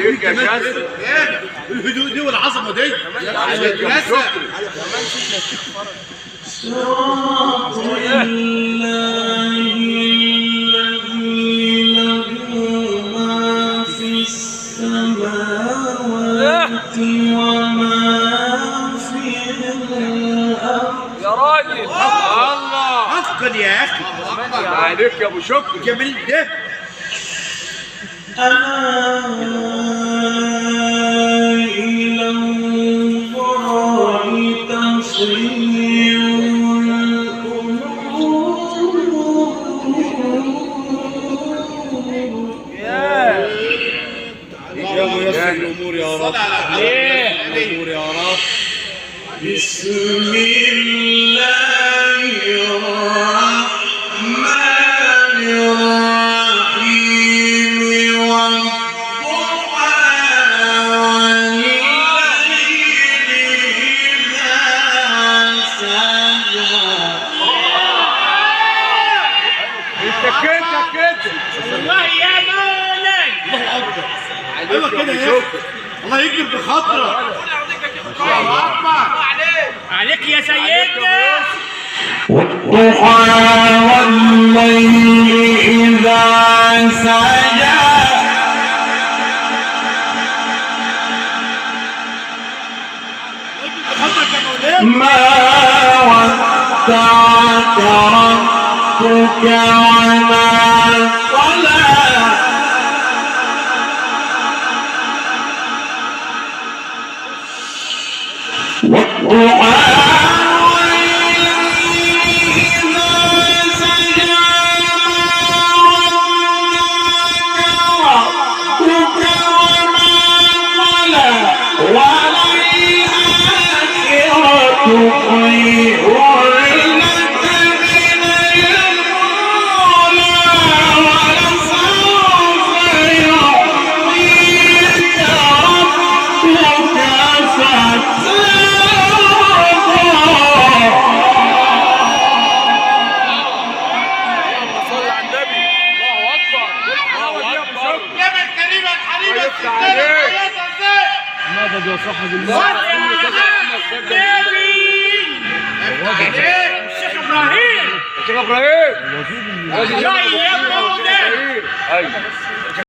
عليك يا شاذ. الهدوء دي والعظمه دي يا عليك يا شكري. صراط الله الذي له ما في السماوات وما في الأرض. يا راجل الله اتقن يا اخي. يا عليك يا ابو شكري. جميل ده. ألا إلى الله تصير الأمور. يا ميسر الامور يا رب. الامور يا رب. بسم الله الرحمن الرحيم والضحى والليل إذا سجى. انت كده والله يا مولاي. الله اكبر. ايوه كده يا اخي. الله يجبر بخاطرك. الله اكبر. عليك يا سيدنا. والضحى والليل إذا سجى. ما ودعك ربك وما قلى. والضحى مدد يا صاحب الله. الشيخ ابراهيم. الشيخ ابراهيم. لا يا مولاي. ايوه